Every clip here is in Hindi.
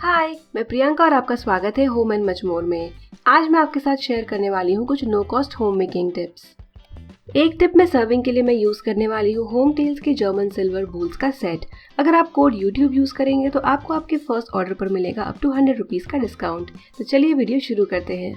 हाय, मैं प्रियंका और आपका स्वागत है होम एंड मच मोर में। आज मैं आपके साथ शेयर करने वाली हूँ कुछ no cost home making tips. एक टिप में सर्विंग के लिए मैं यूज करने वाली हूँ होम टेल्स के जर्मन सिल्वर बोल्स का सेट। अगर आप कोड YouTube यूज करेंगे तो आपको आपके फर्स्ट ऑर्डर पर मिलेगा अप टू 100 रुपीज का डिस्काउंट। तो चलिए वीडियो शुरू करते हैं।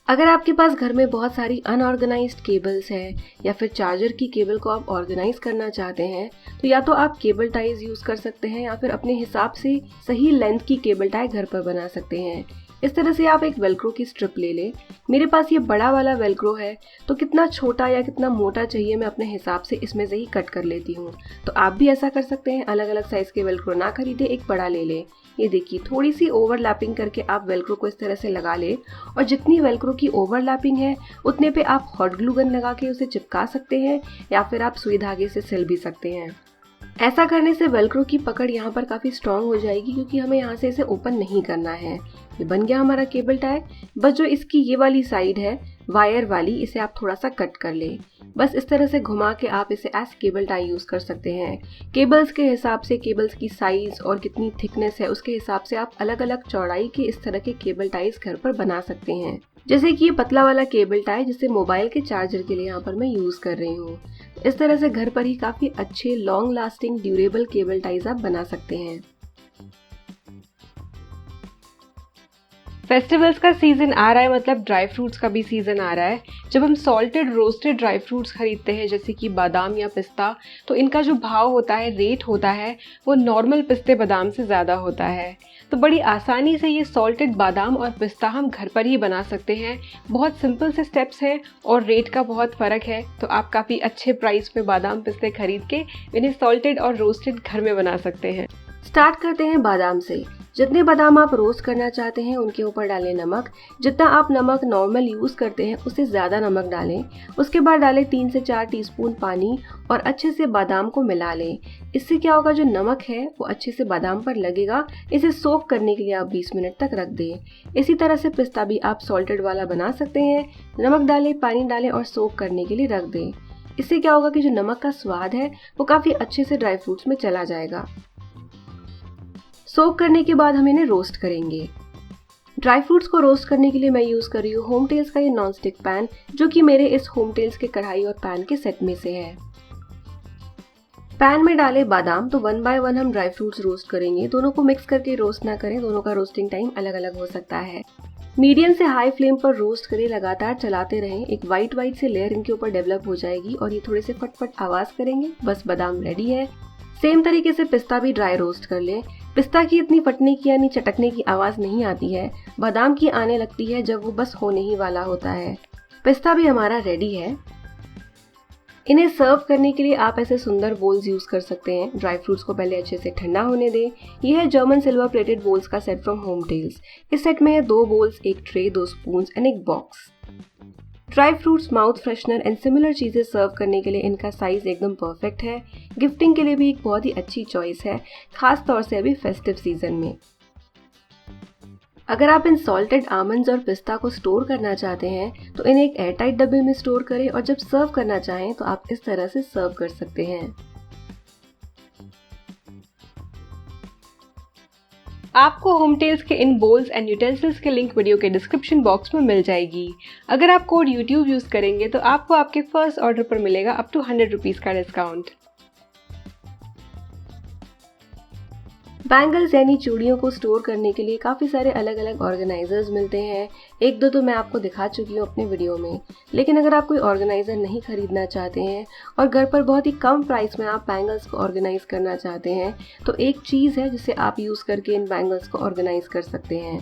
अगर आपके पास घर में बहुत सारी अनऑर्गेनाइज्ड केबल्स हैं या फिर चार्जर की केबल को आप ऑर्गेनाइज करना चाहते हैं तो या तो आप केबल टाइज यूज कर सकते हैं या फिर अपने हिसाब से सही लेंथ की केबल टाई घर पर बना सकते हैं। इस तरह से आप एक वेलक्रो की स्ट्रिप ले लें। मेरे पास ये बड़ा वाला वेलक्रो है तो कितना छोटा या कितना मोटा चाहिए मैं अपने हिसाब से इसमें से ही कट कर लेती हूँ। तो आप भी ऐसा कर सकते हैं, अलग अलग साइज के वेलक्रो ना खरीदे, एक बड़ा ले लें। ये देखिए, थोड़ी सी ओवरलैपिंग करके आप वेलक्रो को इस तरह से लगा ले और जितनी वेलक्रो की ओवरलैपिंग है उतने पे आप हॉट ग्लू गन लगा के उसे चिपका सकते हैं या फिर आप सुई धागे से सिल भी सकते हैं। ऐसा करने से वेलक्रो की पकड़ यहाँ पर काफ़ी स्ट्रॉन्ग हो जाएगी क्योंकि हमें यहाँ से इसे ओपन नहीं करना है। ये बन गया हमारा केबल टाई। बस जो इसकी ये वाली साइड है वायर वाली, इसे आप थोड़ा सा कट कर लें। बस इस तरह से घुमा के आप इसे एज केबल टाई यूज़ कर सकते हैं। केबल्स के हिसाब से, केबल्स की साइज और कितनी थिकनेस है उसके हिसाब से आप अलग अलग चौड़ाई के इस तरह के केबल टाइज घर पर बना सकते हैं। जैसे कि ये पतला वाला केबल टाई जिसे मोबाइल के चार्जर के लिए यहाँ पर मैं यूज़ कर रही हूँ। इस तरह से घर पर ही काफ़ी अच्छे long lasting durable cable ties आप बना सकते हैं। फेस्टिवल्स का सीजन आ रहा है, मतलब ड्राई फ्रूट्स का भी सीजन आ रहा है। जब हम सॉल्टेड रोस्टेड ड्राई फ्रूट्स खरीदते हैं जैसे कि बादाम या पिस्ता, तो इनका जो भाव होता है, रेट होता है, वो नॉर्मल पिस्ते बादाम से ज़्यादा होता है। तो बड़ी आसानी से ये सॉल्टेड बादाम और पिस्ता हम घर पर ही बना सकते हैं। बहुत सिंपल से स्टेप्स हैं और रेट का बहुत फ़र्क है। तो आप काफ़ी अच्छे प्राइस पे बादाम पिस्ते खरीद के इन्हें सॉल्टेड और रोस्टेड घर में बना सकते हैं। स्टार्ट करते हैं बादाम से। जितने बादाम आप रोस्ट करना चाहते हैं उनके ऊपर डालें नमक। जितना आप नमक नॉर्मल यूज़ करते हैं उससे ज़्यादा नमक डालें। उसके बाद डालें 3 से 4 टीस्पून पानी और अच्छे से बादाम को मिला लें। इससे क्या होगा, जो नमक है वो अच्छे से बादाम पर लगेगा। इसे सोक करने के लिए आप 20 मिनट तक रख दें। इसी तरह से पिस्ता भी आप सॉल्टेड वाला बना सकते हैं। नमक डालें, पानी डालें और सोक करने के लिए रख दें। इससे क्या होगा कि जो नमक का स्वाद है वो काफ़ी अच्छे से ड्राई फ्रूट्स में चला जाएगा। सोक करने के बाद हम इन्हें रोस्ट करेंगे। ड्राई फ्रूट्स को रोस्ट करने के लिए मैं यूज़ कर रही हूँ होम टेल्स का ये नॉन स्टिक पैन, जो कि मेरे इस होम टेल्स के कढ़ाई और पैन के सेट में से है। पैन में डाले बादाम, तो 1 बाय 1 हम ड्राई फ्रूट्स रोस्ट करेंगे। दोनों को मिक्स करके रोस्ट ना करें, दोनों का रोस्टिंग टाइम अलग अलग हो सकता है। मीडियम से हाई फ्लेम पर रोस्ट करें, लगातार चलाते रहें। एक वाइट वाइट से लेयर इनके ऊपर डेवलप हो जाएगी और ये थोड़े से फटफट आवाज़ करेंगे। बस बादाम रेडी है। सेम तरीके से पिस्ता भी ड्राई रोस्ट कर लें। पिस्ता की इतनी फटने की यानी चटकने की आवाज़ नहीं आती है, बादाम की आने लगती है जब वो बस होने ही वाला होता है। पिस्ता भी हमारा रेडी है। इन्हें सर्व करने के लिए आप ऐसे सुंदर बोल्स यूज़ कर सकते हैं। ड्राई फ्रूट्स को पहले अच्छे से ठंडा होने दें। यह है जर्मन सिल्वर प्लेटेड बोल्स का सेट फ्रॉम होम टेल्स। इस सेट में है 2 बोल्स, एक ट्रे, 2 स्पून्स एंड एक box. Dry fruits, mouth freshener and similar चीज़ें सर्व करने के लिए इनका साइज़ एकदम परफेक्ट है। गिफ्टिंग के लिए भी एक बहुत ही अच्छी चॉइस है, खास तौर से अभी फेस्टिव सीजन में। अगर आप इन सॉल्टेड आमंड्स और पिस्ता को स्टोर करना चाहते हैं तो इन्हें एक एयरटाइट डब्बे में स्टोर करें और जब सर्व करना चाहें तो आप इस तरह से सर्व कर सकते हैं। आपको होम टेल्स के इन बोल्स एंड यूटेंसिल्स के लिंक वीडियो के डिस्क्रिप्शन बॉक्स में मिल जाएगी। अगर आप कोड YouTube यूज़ करेंगे तो आपको आपके फर्स्ट ऑर्डर पर मिलेगा अप टू 100 रुपीज़ का डिस्काउंट। बैंगल्स यानी चूड़ियों को स्टोर करने के लिए काफ़ी सारे अलग अलग ऑर्गेनाइजर्स मिलते हैं। एक दो तो मैं आपको दिखा चुकी हूँ अपने वीडियो में। लेकिन अगर आप कोई ऑर्गेनाइज़र नहीं खरीदना चाहते हैं और घर पर बहुत ही कम प्राइस में आप बैंगल्स को ऑर्गेनाइज करना चाहते हैं तो एक चीज़ है जिसे आप यूज़ करके इन बैंगल्स को ऑर्गेनाइज कर सकते हैं।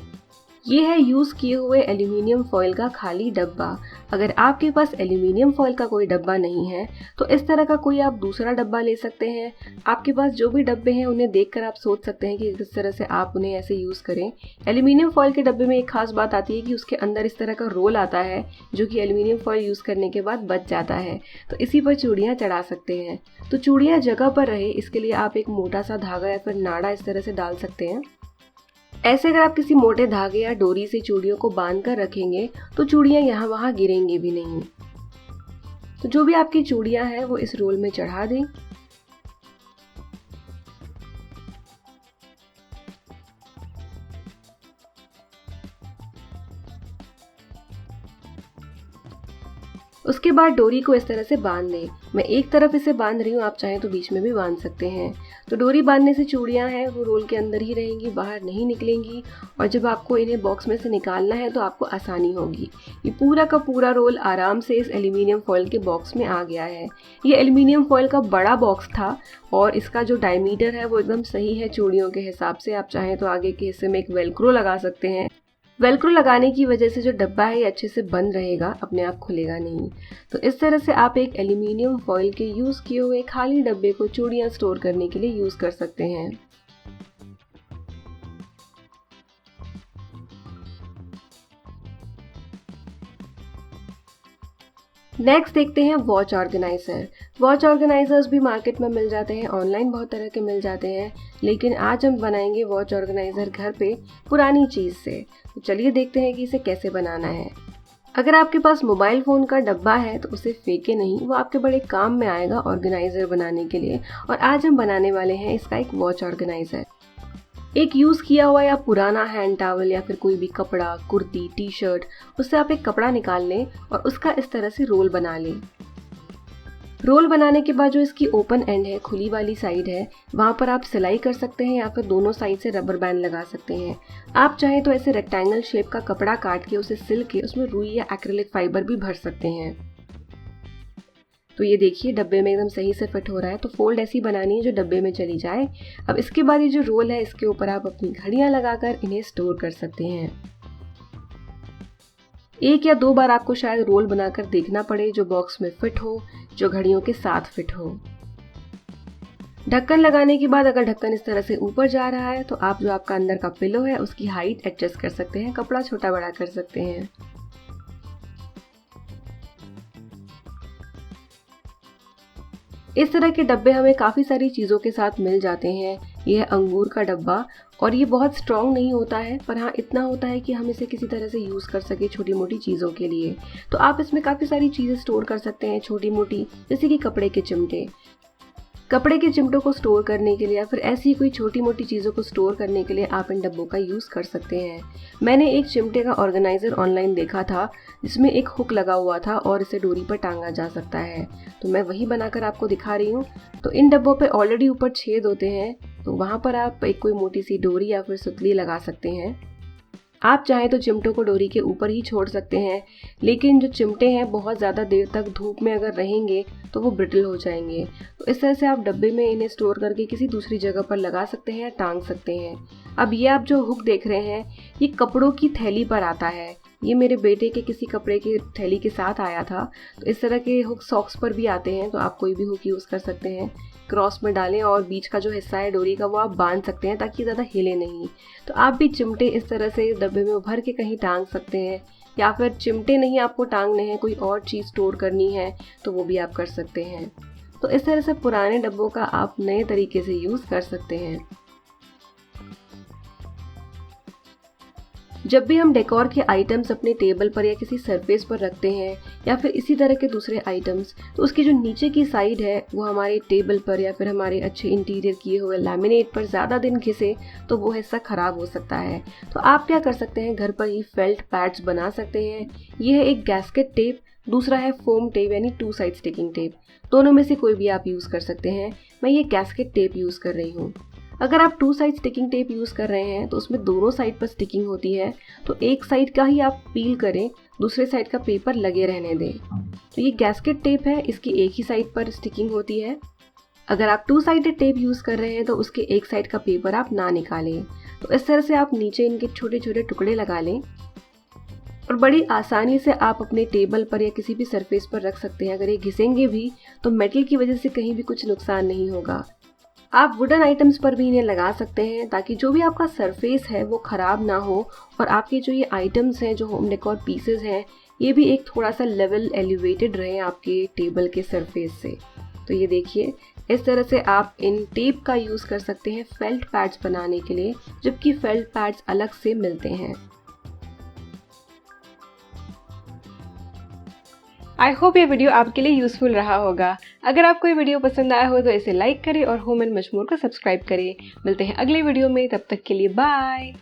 ये है यूज़ किए हुए एल्यूमिनियम फॉइल का खाली डब्बा। अगर आपके पास एल्यूमिनियम फॉइल का कोई डब्बा नहीं है तो इस तरह का कोई आप दूसरा डब्बा ले सकते हैं। आपके पास जो भी डब्बे हैं उन्हें देखकर आप सोच सकते हैं कि किस तरह से आप उन्हें ऐसे यूज़ करें। एल्यूमिनियम फॉइल के डब्बे में एक खास बात आती है कि उसके अंदर इस तरह का रोल आता है जो कि एल्यूमिनियम फॉइल यूज़ करने के बाद बच जाता है, तो इसी पर चूड़ियाँ चढ़ा सकते हैं। तो चूड़ियाँ जगह पर रहे इसके लिए आप एक मोटा सा धागा या फिर नाड़ा इस तरह से डाल सकते हैं। ऐसे अगर आप किसी मोटे धागे या डोरी से चूड़ियों को बांध कर रखेंगे तो चूड़ियाँ यहाँ वहाँ गिरेंगी भी नहीं। तो जो भी आपकी चूड़ियाँ हैं वो इस रोल में चढ़ा दें। उसके बाद डोरी को इस तरह से बांध लें। मैं एक तरफ इसे बांध रही हूँ, आप चाहें तो बीच में भी बांध सकते हैं। तो डोरी बांधने से चूड़ियाँ हैं वो रोल के अंदर ही रहेंगी, बाहर नहीं निकलेंगी, और जब आपको इन्हें बॉक्स में से निकालना है तो आपको आसानी होगी। ये पूरा का पूरा रोल आराम से इस एल्यूमिनियम फॉइल के बॉक्स में आ गया है। ये एल्यूमिनियम फॉइल का बड़ा बॉक्स था और इसका जो डायमीटर है वो एकदम सही है चूड़ियों के हिसाब से। आप चाहें तो आगे के हिस्से में एक वेलक्रो लगा सकते हैं। वेलक्रो लगाने की वजह से जो डब्बा है ये अच्छे से बंद रहेगा, अपने आप खुलेगा नहीं। तो इस तरह से आप एक एल्यूमिनियम फॉइल के यूज़ किए हुए खाली डब्बे को चूड़ियाँ स्टोर करने के लिए यूज़ कर सकते हैं। नेक्स्ट देखते हैं वॉच ऑर्गेनाइज़र। वॉच ऑर्गेनाइज़र्स भी मार्केट में मिल जाते हैं, ऑनलाइन बहुत तरह के मिल जाते हैं, लेकिन आज हम बनाएंगे वॉच ऑर्गेनाइज़र घर पे पुरानी चीज़ से। तो चलिए देखते हैं कि इसे कैसे बनाना है। अगर आपके पास मोबाइल फ़ोन का डब्बा है तो उसे फेंके नहीं, वो आपके बड़े काम में आएगा ऑर्गेनाइज़र बनाने के लिए। और आज हम बनाने वाले हैं इसका एक वॉच ऑर्गेनाइज़र। एक यूज़ किया हुआ या पुराना हैंड टॉवल या फिर कोई भी कपड़ा, कुर्ती, टी शर्ट, उससे आप एक कपड़ा निकाल लें और उसका इस तरह से रोल बना लें। रोल बनाने के बाद जो इसकी ओपन एंड है, खुली वाली साइड है, वहाँ पर आप सिलाई कर सकते हैं या फिर दोनों साइड से रबर बैंड लगा सकते हैं। आप चाहें तो ऐसे रेक्टेंगल शेप का कपड़ा काट के उसे सिल के उसमें रुई या एक्रिलिक फाइबर भी भर सकते हैं। तो ये देखिए डब्बे में एकदम सही से फिट हो रहा है। तो फोल्ड ऐसी बनानी है जो डब्बे में चली जाए। अब इसके बाद ये जो रोल है इसके ऊपर आप अपनी घड़ियां लगाकर इन्हें स्टोर कर सकते हैं। एक या दो बार आपको शायद रोल बनाकर देखना पड़े जो बॉक्स में फिट हो, जो घड़ियों के साथ फिट हो। ढक्कन लगाने के बाद अगर ढक्कन इस तरह से ऊपर जा रहा है तो आप जो आपका अंदर का पिलो है उसकी हाइट एडजस्ट कर सकते हैं, कपड़ा छोटा बड़ा कर सकते हैं। इस तरह के डब्बे हमें काफ़ी सारी चीज़ों के साथ मिल जाते हैं। ये है अंगूर का डब्बा और ये बहुत स्ट्रॉन्ग नहीं होता है, पर हाँ इतना होता है कि हम इसे किसी तरह से यूज़ कर सके छोटी मोटी चीज़ों के लिए। तो आप इसमें काफ़ी सारी चीज़ें स्टोर कर सकते हैं छोटी मोटी, जैसे कि कपड़े के चिमटे। कपड़े के चिमटों को स्टोर करने के लिए या फिर ऐसी कोई छोटी मोटी चीज़ों को स्टोर करने के लिए आप इन डब्बों का यूज़ कर सकते हैं। मैंने एक चिमटे का ऑर्गेनाइज़र ऑनलाइन देखा था जिसमें एक हुक लगा हुआ था और इसे डोरी पर टांगा जा सकता है, तो मैं वही बनाकर आपको दिखा रही हूँ। तो इन डब्बों पे ऑलरेडी ऊपर छेद होते हैं, तो वहाँ पर आप एक कोई मोटी सी डोरी या फिर सुतली लगा सकते हैं। आप चाहें तो चिमटों को डोरी के ऊपर ही छोड़ सकते हैं, लेकिन जो चिमटे हैं बहुत ज़्यादा देर तक धूप में अगर रहेंगे तो वो ब्रिटल हो जाएंगे। तो इस तरह से आप डब्बे में इन्हें स्टोर करके किसी दूसरी जगह पर लगा सकते हैं या टांग सकते हैं। अब ये आप जो हुक देख रहे हैं ये कपड़ों की थैली पर आता है। ये मेरे बेटे के किसी कपड़े की थैली के साथ आया था। तो इस तरह के हुक सॉक्स पर भी आते हैं, तो आप कोई भी हुक यूज़ कर सकते हैं। क्रॉस में डालें और बीच का जो हिस्सा है डोरी का वो आप बांध सकते हैं ताकि ज़्यादा हिले नहीं। तो आप भी चिमटे इस तरह से डब्बे में भर के कहीं टांग सकते हैं, या फिर चिमटे नहीं आपको टांगने हैं, कोई और चीज़ स्टोर करनी है तो वो भी आप कर सकते हैं। तो इस तरह से पुराने डब्बों का आप नए तरीके से यूज़ कर सकते हैं। जब भी हम डेकोर के आइटम्स अपने टेबल पर या किसी सरफेस पर रखते हैं या फिर इसी तरह के दूसरे आइटम्स, तो उसकी जो नीचे की साइड है वो हमारे टेबल पर या फिर हमारे अच्छे इंटीरियर किए हुए लैमिनेट पर ज़्यादा दिन घिसे तो वो हिस्सा ख़राब हो सकता है। तो आप क्या कर सकते हैं, घर पर ही फेल्ट पैड्स बना सकते हैं। ये है एक गैस्केट टेप, दूसरा है फोम टेप यानी 2 साइड स्टिकिंग टेप। दोनों में से कोई भी आप यूज़ कर सकते हैं। मैं ये गैस्केट टेप यूज़ कर रही हूँ। अगर आप 2 साइड स्टिकिंग टेप यूज़ कर रहे हैं तो उसमें दोनों साइड पर स्टिकिंग होती है, तो एक साइड का ही आप पील करें, दूसरे साइड का पेपर लगे रहने दें। तो ये गैस्केट टेप है, इसकी एक ही साइड पर स्टिकिंग होती है। अगर आप 2 साइडेड टेप यूज़ कर रहे हैं तो उसके एक साइड का पेपर आप ना निकालें। तो इस तरह से आप नीचे इनके छोटे छोटे टुकड़े लगा लें और बड़ी आसानी से आप अपने टेबल पर या किसी भी सरफेस पर रख सकते हैं। अगर ये घिसेंगे भी तो मेटल की वजह से कहीं भी कुछ नुकसान नहीं होगा। आप वुडन आइटम्स पर भी इन्हें लगा सकते हैं ताकि जो भी आपका सरफेस है वो ख़राब ना हो और आपके जो ये आइटम्स हैं, जो होम डेकोर पीसेस हैं, ये भी एक थोड़ा सा लेवल एलिवेटेड रहे आपके टेबल के सरफेस से। तो ये देखिए इस तरह से आप इन टेप का यूज़ कर सकते हैं फेल्ट पैड्स बनाने के लिए, जबकि फेल्ट पैड्स अलग से मिलते हैं। आई होप ये वीडियो आपके लिए यूज़फुल रहा होगा। अगर आपको ये वीडियो पसंद आया हो तो इसे लाइक करें और होम एंड मच मोर को सब्सक्राइब करें। मिलते हैं अगले वीडियो में, तब तक के लिए बाय।